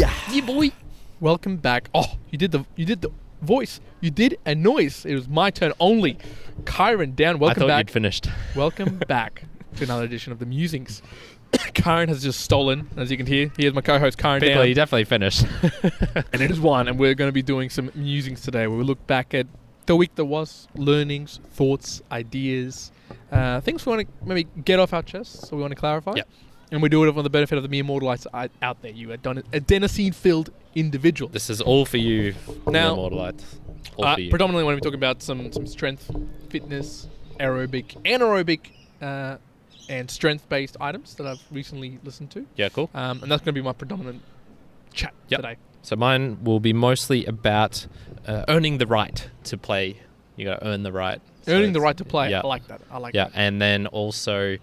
Yeah, boy. Welcome back. Oh, you did the voice. You did a noise. It was my turn only. Kyron down. Welcome back. I thought you'd finished. Welcome back to another edition of the Musings. Kyron has just stolen, as you can hear. Here's my co-host Kyron People, down. you definitely finished. And it is one, and we're going to be doing some musings today where we look back at the week that was, learnings, thoughts, ideas, things we want to maybe get off our chests, so we want to clarify. Yep. And we do it for the benefit of the mere mortalites out there. You adenosine-filled individual. This is all for you, now, mortalites. All for you. Predominantly when we're talking about some strength, fitness, aerobic, anaerobic, and strength-based items that I've recently listened to. Yeah, cool. And that's going to be my predominant chat today. So mine will be mostly about earning the right to play. You got to earn the right. Earning the right to play. Yeah. I like that. Yeah, and then also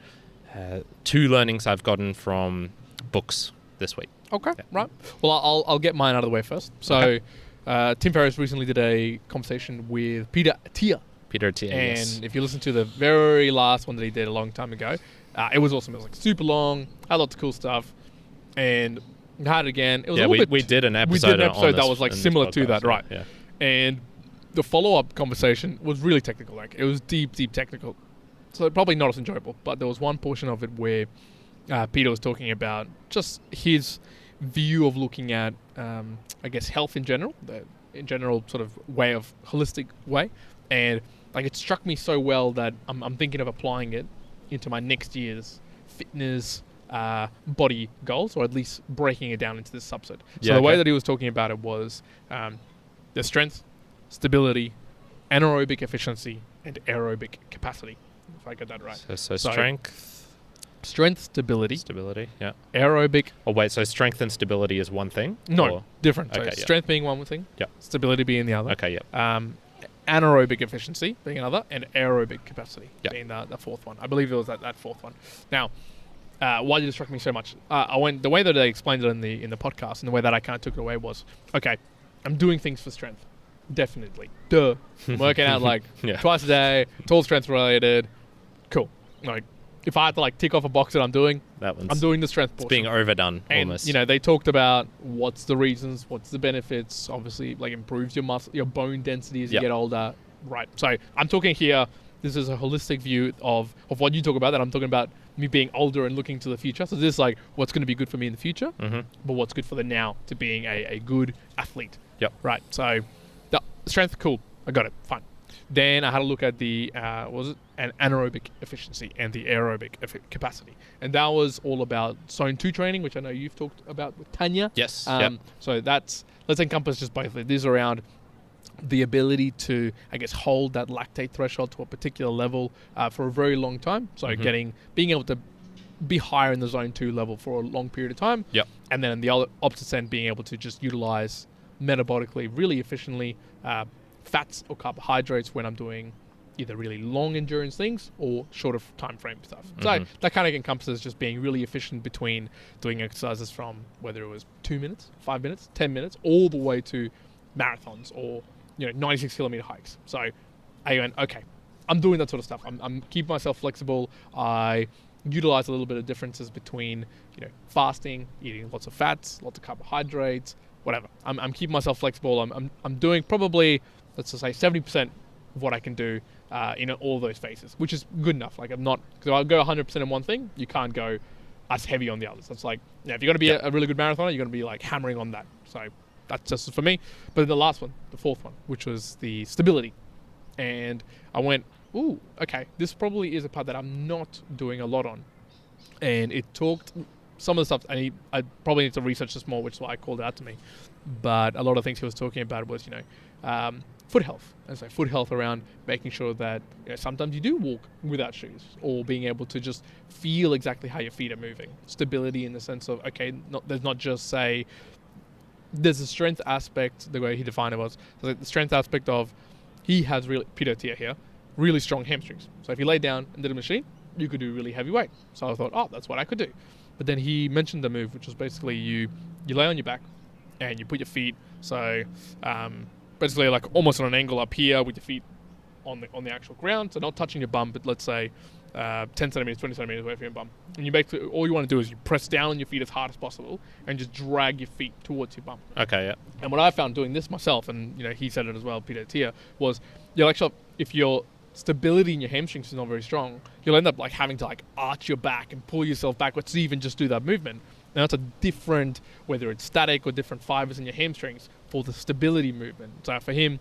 2 learnings I've gotten from books this week. Okay, right. Well, I'll get mine out of the way first. So, Tim Ferriss recently did a conversation with Peter Attia. Peter Attia, And if you listen to the very last one that he did a long time ago, it was awesome. It was like super long, had lots of cool stuff, and had it again. It was a little bit. We did an episode. We did an episode on this, that was like similar to that, right? Yeah. And the follow-up conversation was really technical. Like it was deep technical. So probably not as enjoyable. But there was one portion of it where Peter was talking about just his view of looking at, I guess, health in general, the sort of way of holistic way, and like it struck me so well that I'm thinking of applying it into my next year's fitness body goals, or at least breaking it down into this subset. So the way that he was talking about it was the strength, stability, anaerobic efficiency, and aerobic capacity. If I get that right. So strength, stability, yeah. Aerobic. Oh wait, so strength and stability is one thing? No, different. So Okay, strength being one thing, stability being the other. Okay, yeah. Anaerobic efficiency being another, and aerobic capacity being the fourth one. I believe it was that fourth one. Now, why did it struck me so much? The way that they explained it in the podcast, and the way that I kind of took it away was, okay, I'm doing things for strength. Definitely. Duh. I'm working out like twice a day, it's all strength related. Cool. Like, if I had to like tick off a box that I'm doing, I'm doing the strength portion. It's being overdone almost. And, they talked about what's the reasons, what's the benefits. Obviously, like improves your muscle, your bone density as you get older. Right. So I'm talking here, this is a holistic view of what you talk about, that I'm talking about me being older and looking to the future. So this is like what's going to be good for me in the future, but what's good for the now to being a good athlete. Yep. Right. So the strength, cool. I got it. Fine. Then I had a look at the an anaerobic efficiency and the aerobic capacity, and that was all about zone 2 training, which I know you've talked about with Tanya. Yes. So let's encompass just both. This is around the ability to, I guess, hold that lactate threshold to a particular level for a very long time. So being able to be higher in the zone 2 level for a long period of time. Yep. And then in the opposite end, being able to just utilize metabolically really efficiently fats or carbohydrates when I'm doing either really long endurance things or shorter time frame stuff. So that kind of encompasses just being really efficient between doing exercises from whether it was 2 minutes, 5 minutes, 10 minutes, all the way to marathons or 96 kilometer hikes. So I went, okay, I'm doing that sort of stuff. I'm keeping myself flexible. I utilize a little bit of differences between fasting, eating lots of fats, lots of carbohydrates, whatever. I'm keeping myself flexible. I'm doing probably, let's just say 70% of what I can do in all those phases, which is good enough. Like I'm not, because I'll go 100% in one thing, you can't go as heavy on the others. That's like, if you're going to be a really good marathoner, you're going to be like hammering on that. So that's just for me. But the last one, the fourth one, which was the stability. And I went, ooh, okay, this probably is a part that I'm not doing a lot on. And it talked, some of the stuff, I probably need to research this more, which is why I called it out to me. But a lot of things he was talking about was, foot health. And so foot health around making sure that sometimes you do walk without shoes, or being able to just feel exactly how your feet are moving. Stability in the sense of, okay, there's not just there's a strength aspect, the way he defined it was, so the strength aspect of, he has Peter Attia here, really strong hamstrings. So if you lay down and did a machine, you could do really heavy weight. So I thought, that's what I could do. But then he mentioned the move, which was basically you lay on your back and you put your feet, so basically like almost on an angle up here with your feet on the actual ground, so not touching your bum, but let's say 10 centimeters, 20 centimeters away from your bum. And you basically, all you want to do is you press down on your feet as hard as possible and just drag your feet towards your bum. Okay, yeah. And what I found doing this myself, and he said it as well, Peter Attia, was if your stability in your hamstrings is not very strong, you'll end up like having to like arch your back and pull yourself backwards to even just do that movement. And that's a different, whether it's static or different fibers in your hamstrings for the stability movement. So for him,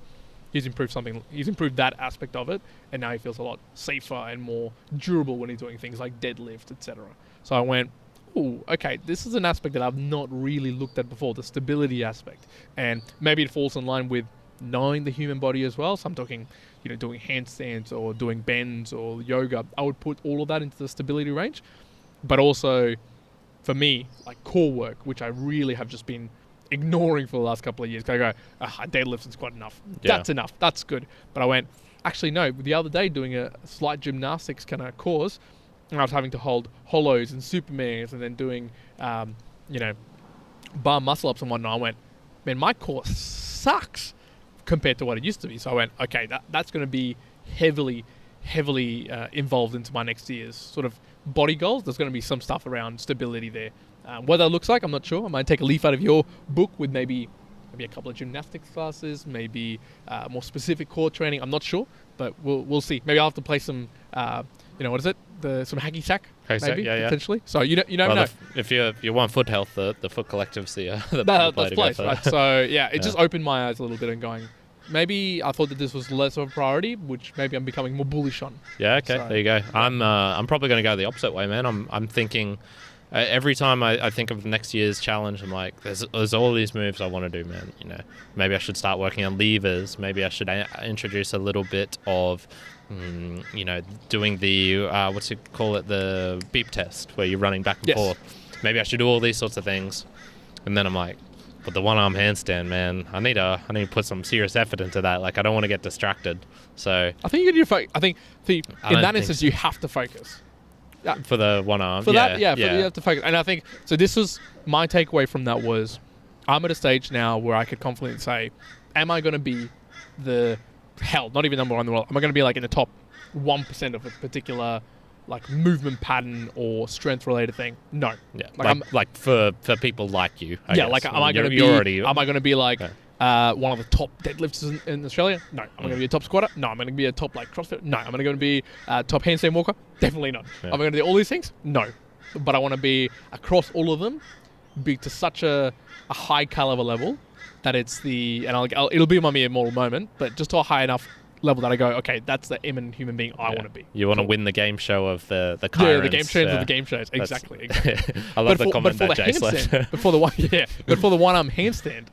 he's improved that aspect of it, and now he feels a lot safer and more durable when he's doing things like deadlift, etc. So I went, oh, okay, this is an aspect that I've not really looked at before, the stability aspect. And maybe it falls in line with knowing the human body as well. So I'm talking, doing handstands or doing bends or yoga. I would put all of that into the stability range. But also, for me, like core work, which I really have just been ignoring for the last couple of years. I go, deadlifts is quite enough. Yeah. That's enough. That's good. But I went, actually, no. The other day, doing a slight gymnastics kind of course, and I was having to hold hollows and supermans and then doing, bar muscle ups and whatnot. I went, man, my core sucks compared to what it used to be. So I went, okay, that's going to be heavily involved into my next year's sort of body goals. There's going to be some stuff around stability there. What that looks like, I'm not sure. I might take a leaf out of your book with maybe a couple of gymnastics classes, maybe more specific core training. I'm not sure, but we'll see. Maybe I'll have to play some, what is it? Some hacky sack, maybe, potentially. So you don't know. If you want foot health, the Foot Collective's the place, right? So it just opened my eyes a little bit and going, maybe I thought that this was less of a priority, which maybe I'm becoming more bullish on. Yeah, okay, so, there you go. I'm probably going to go the opposite way, man. I'm thinking every time I think of next year's challenge, I'm like, there's all these moves I want to do, man. Maybe I should start working on levers. Maybe I should introduce a little bit of, doing the the beep test where you're running back and forth. Maybe I should do all these sorts of things, and then I'm like, but the one-arm handstand, man, I need to put some serious effort into that. Like, I don't want to get distracted. So I think you need to focus. I think in that instance, you have to focus. Yeah. For the one arm. You have to focus. And I think, so this was, my takeaway from that was, I'm at a stage now where I could confidently say, am I going to be not even number one in the world, am I going to be like in the top 1% of a particular like movement pattern or strength related thing? No. Yeah. Like for people like you. I guess. Like, am I going to be like one of the top deadlifters in Australia? No. Am I going to be a top squatter? No. Am I going to be a top like CrossFit? No. Am I going to be a top handstand walker? Definitely not. Yeah. Am I going to do all these things? No. But I want to be across all of them, be to such a high caliber level that it'll be my mere mortal moment, but just to a high enough level that I go, okay, that's the eminent human being I want to be. You want to win the game show of the Kyrens. Yeah, the game shows of the game shows. Exactly. I love the comment that Jay left. But for the one-arm handstand,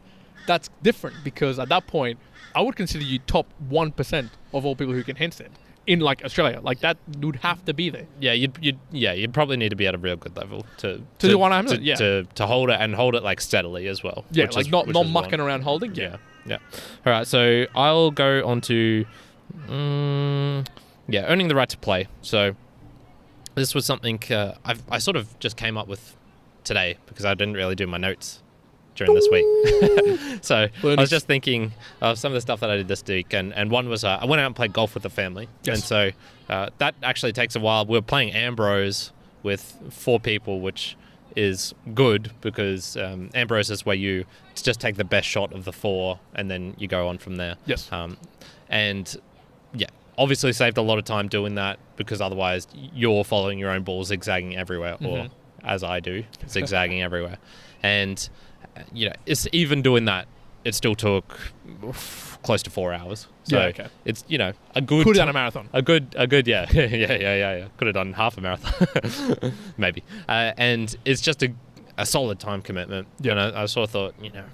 that's different, because at that point, I would consider you top 1% of all people who can handstand in like Australia. Like, that would have to be there. Yeah, you'd probably need to be at a real good level to do one-arm handstand. To hold it, and hold it like steadily as well. Yeah, like not mucking around holding. Yeah. All right, so I'll go on to earning the right to play. So this was something I sort of just came up with today, because I didn't really do my notes during this week. So I was just thinking of some of the stuff that I did this week, and one was I went out and played golf with the family. Yes. And so that actually takes a while. We were playing Ambrose with 4 people, which is good, because Ambrose is where you just take the best shot of the 4 and then you go on from there. Yes. And obviously saved a lot of time doing that, because otherwise you're following your own ball, zigzagging everywhere, or as I do, zigzagging everywhere. And it's even doing that, it still took close to 4 hours. So it's a good. Could have done a marathon. A good yeah. Could have done half a marathon, maybe. And it's just a solid time commitment. Yeah. And I sort of thought,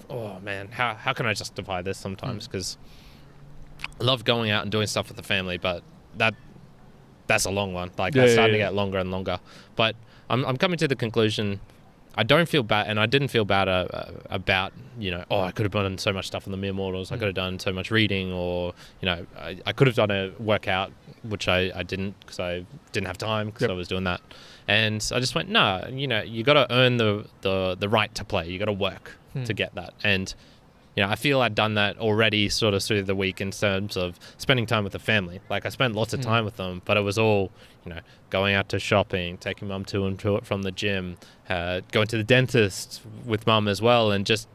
oh man, how can I justify this sometimes? Because I love going out and doing stuff with the family, but that's a long one. Like, that's starting to get longer and longer. But I'm coming to the conclusion, I don't feel bad, and I didn't feel bad about, I could have done so much stuff on the mere mortals. I could have done so much reading, or, I could have done a workout, which I didn't, because I didn't have time, because I was doing that. And I just went, you got to earn the right to play. You got to work to get that. And, I feel I'd done that already sort of through the week in terms of spending time with the family. Like I spent lots of time with them, but it was all, going out to shopping, taking mum to and to it from the gym, going to the dentist with mum as well, and just,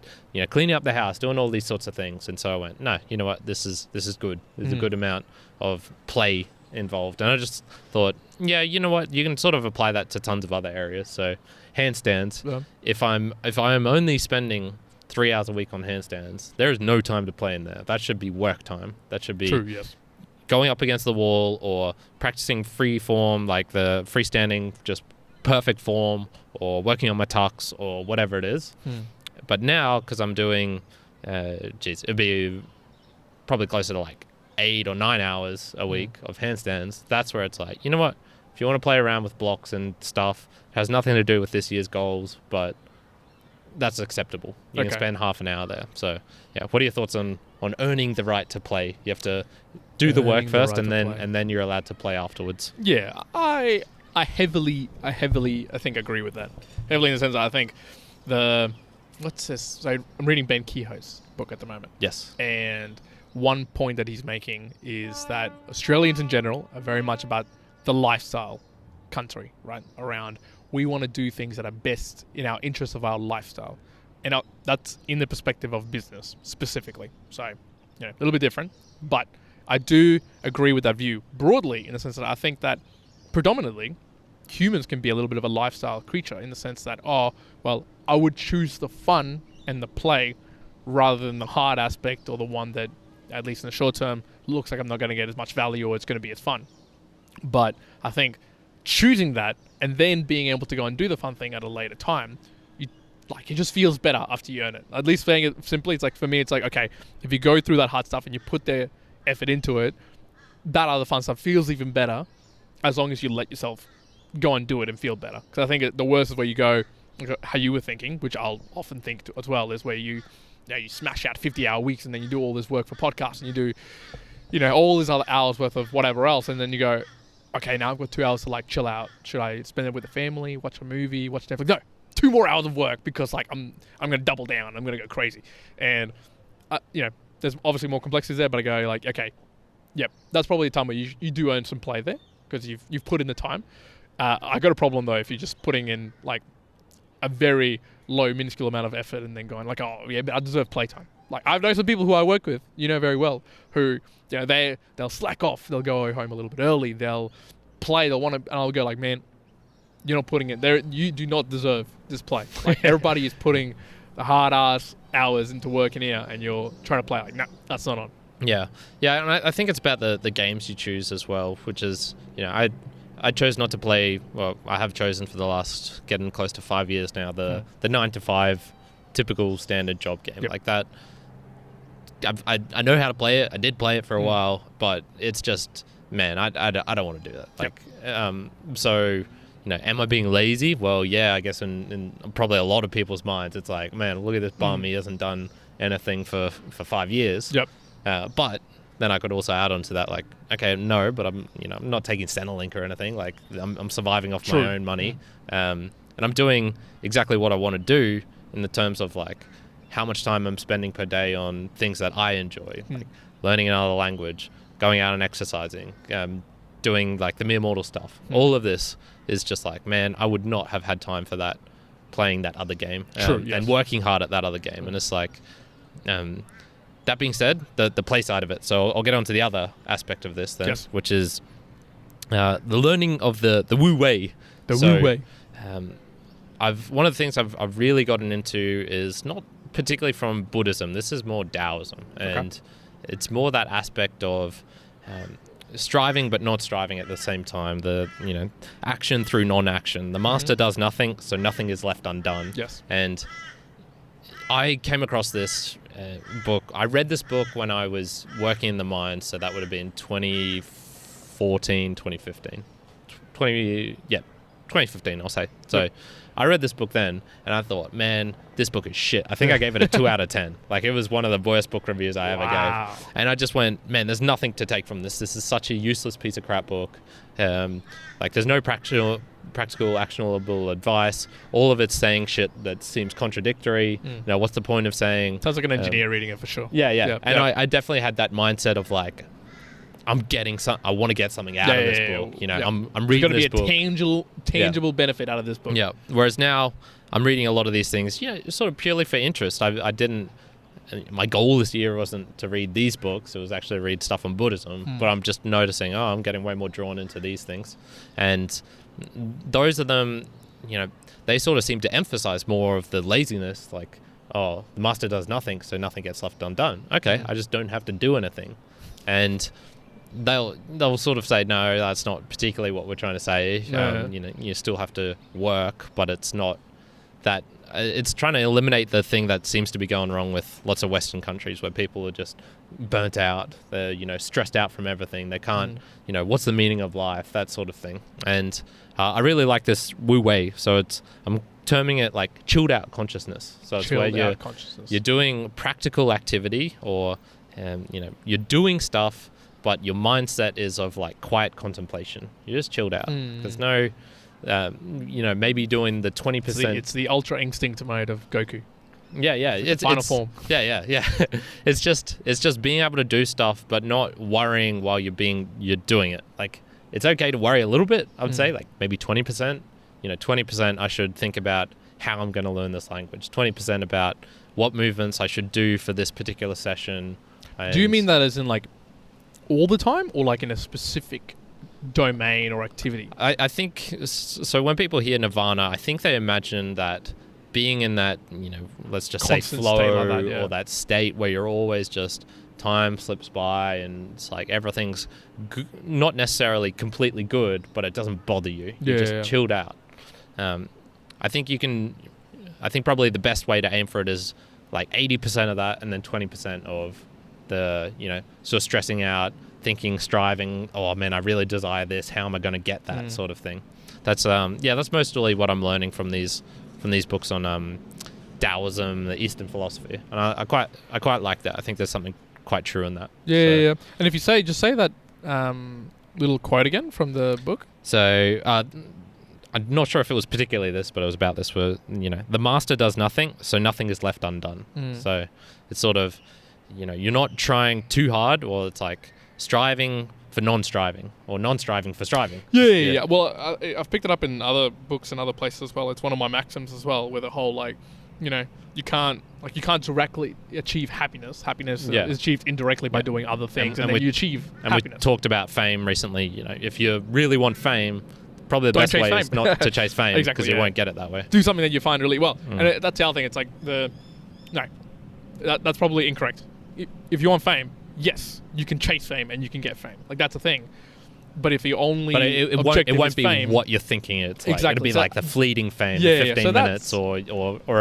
cleaning up the house, doing all these sorts of things. And so I went, no, you know what, this is good. There's a good amount of play involved. And I just thought, yeah, you know what, you can sort of apply that to tons of other areas. So handstands, if I am only spending 3 hours a week on handstands, there is no time to play in there. That should be work time. That should be true, yes. Going up against the wall or practicing free form, like the freestanding, just perfect form, or working on my tucks or whatever it is. But now, because I'm doing, it'd be probably closer to like 8 or 9 hours a week of handstands. That's where it's like, you know what? If you want to play around with blocks and stuff, it has nothing to do with this year's goals, but that's acceptable. You can spend half an hour there. So, yeah, what are your thoughts on earning the right to play? You have to do the work first, and then you're allowed to play afterwards. Yeah, I heavily I think agree with that. Heavily in the sense that I think what's this? So I'm reading Ben Kehoe's book at the moment. Yes. And one point that he's making is that Australians in general are very much about the lifestyle country, right? Around we want to do things that are best in our interest of our lifestyle. And that's in the perspective of business specifically. So, a little bit different. But I do agree with that view broadly in the sense that I think that predominantly humans can be a little bit of a lifestyle creature in the sense that, I would choose the fun and the play rather than the hard aspect or the one that, at least in the short term, looks like I'm not going to get as much value or it's going to be as fun. But I think choosing that and then being able to go and do the fun thing at a later time, it just feels better after you earn it. At least saying it simply, it's like, for me, it's like, okay, if you go through that hard stuff and you put the effort into it, that other fun stuff feels even better as long as you let yourself go and do it and feel better. Because I think the worst is where you go, how you were thinking, which I'll often think as well, is where you smash out 50-hour weeks and then you do all this work for podcasts and you do, all these other hours worth of whatever else, and then you go, okay, now I've got 2 hours to chill out. Should I spend it with the family, watch a movie, watch Netflix? No, 2 more hours of work because I'm going to double down. I'm going to go crazy. And, there's obviously more complexities there, but I go okay, yep, that's probably a time where you do earn some play there because you've put in the time. I got a problem though if you're just putting in a very low, minuscule amount of effort and then going oh yeah, but I deserve playtime. I've known some people who I work with, very well, who they'll slack off, they'll go home a little bit early, they'll play, they'll want to, and I'll go man, you're not putting it there. You do not deserve this play. Everybody is putting the hard ass hours into work in here, and you're trying to play no, that's not on. Yeah, and I think it's about the games you choose as well, which is I chose not to play. Well, I have chosen for the last getting close to 5 years now the 9 to 5 typical standard job game like that. I know how to play it. I did play it for a while, but it's just, man, I don't want to do that. So, am I being lazy? Well, yeah, I guess in probably a lot of people's minds, it's like, man, look at this bum. He hasn't done anything for 5 years. Yep. But then I could also add on to that, okay, no, but I'm not taking Centrelink or anything. I'm surviving off my own money, and I'm doing exactly what I want to do in the terms of how much time I'm spending per day on things that I enjoy, learning another language, going out and exercising, doing the mere mortal stuff. All of this is just man, I would not have had time for that playing that other game and working hard at that other game. And it's that being said, the play side of it. So I'll get on to the other aspect of this then, which is the learning of the Wu Wei. Wu Wei. One of the things I've really gotten into is not particularly from Buddhism. This is more Taoism, and it's more that aspect of striving but not striving at the same time. The action through non-action. The master does nothing, so nothing is left undone. Yes. And I came across this book. I read this book when I was working in the mine, so that would have been 2014, 2015. 2015, I'll say. So I read this book then, and I thought, man, this book is shit. I think I gave it a 2 out of 10. Like, it was one of the worst book reviews I ever gave. And I just went, man, there's nothing to take from this. This is such a useless piece of crap book. Like, there's no practical, actionable advice. All of it's saying shit that seems contradictory. You know, what's the point of saying... Sounds like an engineer reading it for sure. Yeah. And I definitely had that mindset of, like, I want to get something out of this book. You know, I'm reading this book. There's got to be a tangible benefit out of this book. Yeah. Whereas now I'm reading a lot of these things, sort of purely for interest. I didn't. My goal this year wasn't to read these books. It was actually to read stuff on Buddhism. But I'm just noticing, I'm getting way more drawn into these things, and those of them, you know, they sort of seem to emphasize more of the laziness. Like, the master does nothing, so nothing gets left undone. Okay, I just don't have to do anything, and they'll sort of say, no, that's not particularly what we're trying to say. You know, you still have to work, but it's not that. It's trying to eliminate the thing that seems to be going wrong with lots of Western countries, where people are just burnt out. They're, you know, stressed out from everything. They can't, you know, what's the meaning of life? That sort of thing. And I really like this Wu Wei. So I'm terming it like chilled out consciousness. So it's where you're doing practical activity, or you know, you're doing stuff, but your mindset is of like quiet contemplation. You're just chilled out. There's no, you know, maybe doing the 20%. It's the ultra instinct mode of Goku. Yeah. It's final form. Yeah. It's just being able to do stuff, but not worrying while you're doing it. Like, it's okay to worry a little bit, I would say, like maybe 20%. You know, 20% I should think about how I'm going to learn this language. 20% about what movements I should do for this particular session. Do you mean that as in like all the time, or like in a specific domain or activity? I think so. When people hear nirvana, I think they imagine that being in that, you know, let's just Constant say flow state like that, or that state where you're always just, time slips by and it's like everything's not necessarily completely good, but it doesn't bother you. You're just chilled out. I think probably the best way to aim for it is like 80% of that, and then 20% of the, you know, sort of stressing out, thinking, striving, oh man, I really desire this, how am I going to get that sort of thing. That's that's mostly what I'm learning from these books on Taoism, the Eastern philosophy, and I quite like that. I think there's something quite true in that. Yeah. And if you just say that little quote again from the book. So I'm not sure if it was particularly this, but it was about this, where, you know, the master does nothing, so nothing is left undone. So it's sort of, you know, you're not trying too hard, or it's like striving for non-striving, or non-striving for striving. Yeah. Well, I've picked it up in other books and other places as well. It's one of my maxims as well, where the whole, like, you know, you can't directly achieve happiness. Happiness is achieved indirectly by doing other things, and then you achieve happiness. We talked about fame recently. You know, if you really want fame, probably the best way is not to chase fame, because you won't get it that way. Do something that you find really well. And that's the other thing. It's like that's probably incorrect. If you want fame, yes, you can chase fame and you can get fame. Like, that's a thing. But if the only objective won't is be fame, what you're thinking it's like. Exactly. It'll be like the fleeting fame, 15 minutes, or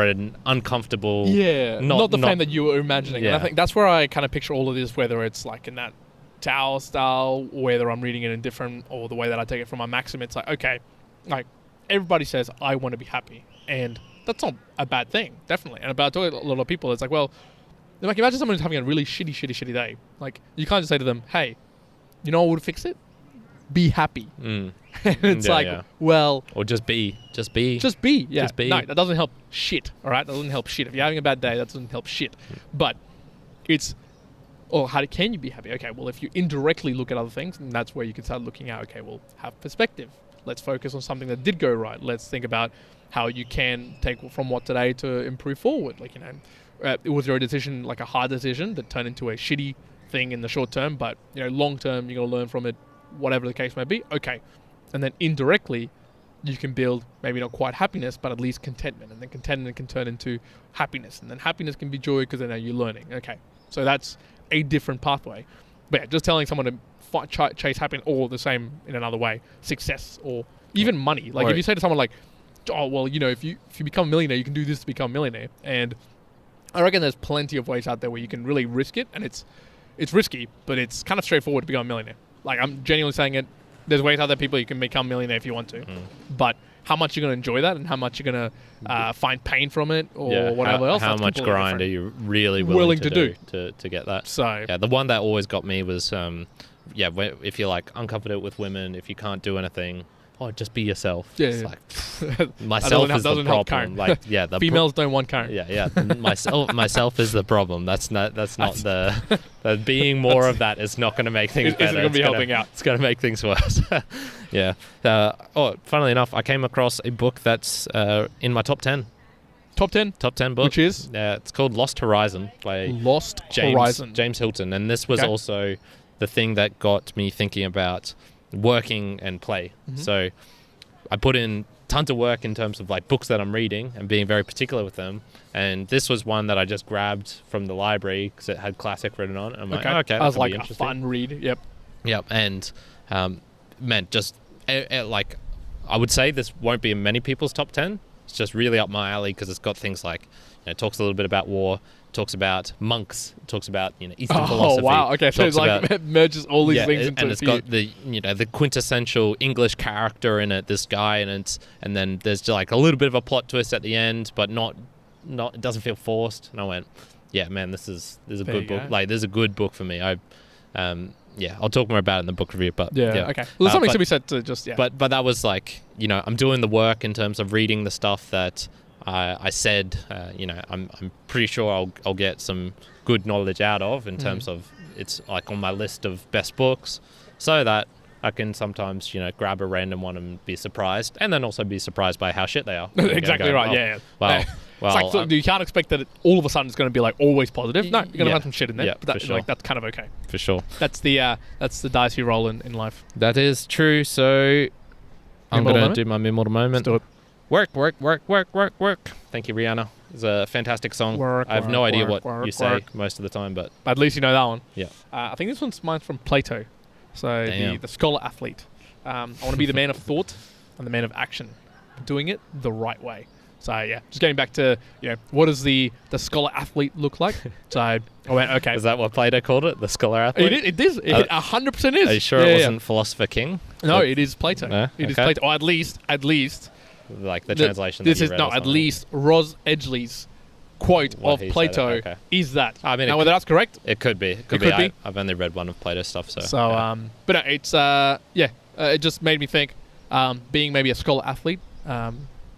an uncomfortable... not the fame that you were imagining. Yeah. And I think that's where I kind of picture all of this, whether it's like in that Tao style, whether I'm reading it in different, or the way that I take it from my maxim. It's like, okay, like, everybody says, I want to be happy. And that's not a bad thing, definitely. And about talking to a lot of people, it's like, well, like, imagine someone who's having a really shitty day. Like, you can't just say to them, hey, you know what would fix it? Be happy. And it's well... Or just be. Yeah. Just be. No, that doesn't help shit, all right? That doesn't help shit. If you're having a bad day, that doesn't help shit. But it's... how can you be happy? Okay, well, if you indirectly look at other things, then that's where you can start looking at, okay, well, have perspective. Let's focus on something that did go right. Let's think about how you can take from what today to improve forward. Like, you know, was your decision like a hard decision that turned into a shitty thing in the short term, but, you know, long term, you're going to learn from it, whatever the case may be. Okay. And then indirectly, you can build maybe not quite happiness, but at least contentment. And then contentment can turn into happiness. And then happiness can be joy, because then you're learning. Okay. So that's a different pathway. But yeah, just telling someone to chase happiness, or the same in another way, success, or even money. Like, if you say to someone like, oh, well, you know, if you become a millionaire, you can do this to become a millionaire. And I reckon there's plenty of ways out there where you can really risk it. And it's risky, but it's kind of straightforward to become a millionaire. Like, I'm genuinely saying it. There's ways out there, people, you can become a millionaire if you want to. But how much you're going to enjoy that and how much you're going to find pain from it or whatever else. How much grind are you really willing to do to get that? So yeah, the one that always got me was if you're like uncomfortable with women, if you can't do anything, just be yourself. Yeah, it's yeah. like myself is the problem. Like the females don't want Karen. Yeah. Myself is the problem. That's not the being more of that is not going to make things better. It's going to be helping out. It's going to make things worse. Yeah. Funnily enough, I came across a book that's in my top 10. Top 10 book. Which is? It's called Lost Horizon by James Hilton. And this was also the thing that got me thinking about working and play. So I put in tons of work in terms of like books that I'm reading and being very particular with them. And this was one that I just grabbed from the library because it had classic written on it. I'm like, okay, that was like a fun read. Yep. And man, just like I would say this won't be in many people's top 10. It's just really up my alley because it's got things like, it talks a little bit about war, talks about monks, talks about Eastern philosophy. Oh wow! Okay, so it's like it merges all these things into. And it's got the the quintessential English character in it. This guy, and then there's just like a little bit of a plot twist at the end, but not. It doesn't feel forced. And I went, yeah, man, this is a good book. Like, this is a good book for me. I'll talk more about it in the book review. But okay. Well, there's something to be said to just But that was like I'm doing the work in terms of reading the stuff that. I said, I'm pretty sure I'll get some good knowledge out of in terms of it's like on my list of best books, so that I can sometimes grab a random one and be surprised, and then also be surprised by how shit they are. Exactly right. Well, it's like, you can't expect that all of a sudden it's going to be like always positive. No, you're going to have some shit in there. Yeah, but that's kind of okay. For sure. That's the dice you roll in life. That is true. So I'm going to do my immortal moment. Let's do it. Work. Thank you, Rihanna. It's a fantastic song. I have no idea what you say most of the time, but at least you know that one. Yeah. I think this one's mine from Plato. So the scholar athlete. I want to be the man of thought and the man of action, doing it the right way. So just getting back to what does the scholar athlete look like? So I went, okay. Is that what Plato called it? The scholar athlete? It is. It 100% is. Are you sure it wasn't Philosopher King? No, it is Plato. It is Plato. Or at least. Like the translation. This is at least Ros Edgley's quote of Plato is that. I mean, now whether that's correct, it could be. It could be. I've only read one of Plato's stuff, so. But no, it's it just made me think. Being maybe a scholar athlete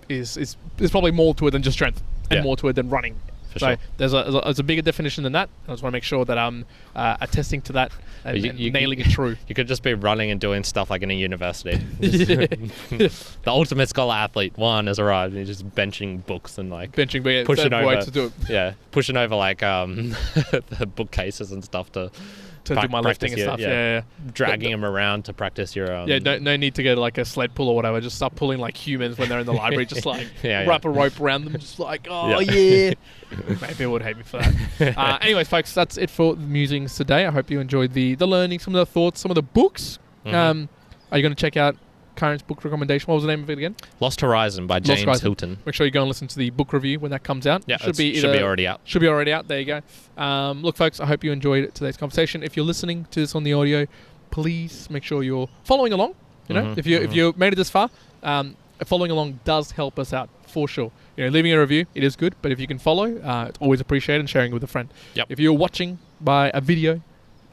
is probably more to it than just strength and more to it than running. So there's a bigger definition than that. I just want to make sure that I'm attesting to that and nailing it true. You could just be running and doing stuff like in a university. The ultimate scholar athlete one has arrived. And you're just benching books and like pushing over. To do it. Yeah, pushing over like the bookcases and stuff to do my lifting and stuff. Yeah. Dragging them around to practice your own. No need to get like a sled pull or whatever. Just start pulling like humans when they're in the library. Just like wrap a rope around them. Just like, maybe it would hate me for that. Anyways, folks, that's it for Musings today. I hope you enjoyed the learning, some of the thoughts, some of the books. Are you going to check out Karen's book recommendation? What was the name of it again? Lost Horizon by James Hilton. Make sure you go and listen to the book review when that comes out. Yeah, should be already out. Should be already out. There you go. Look, folks, I hope you enjoyed today's conversation. If you're listening to this on the audio, please make sure you're following along. If you made it this far, following along does help us out for sure. Leaving a review, it is good, but if you can follow, it's always appreciated, and sharing it with a friend. Yep. If you're watching by a video,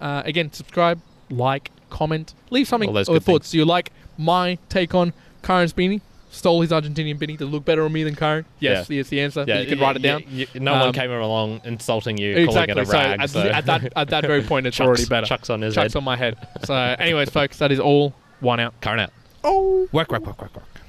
again, subscribe, like, comment, leave something or thoughts. Things. Do you like my take on Karen's beanie? Stole his Argentinian beanie to look better on me than Karen? Yes, it's the answer. Yeah, you can write it down. No one came along insulting you, calling it a rag. So at that very point, it's already better. Chux on his head. Chux on my head. So anyways, folks, that is all. One out. Karen out. Oh. Work.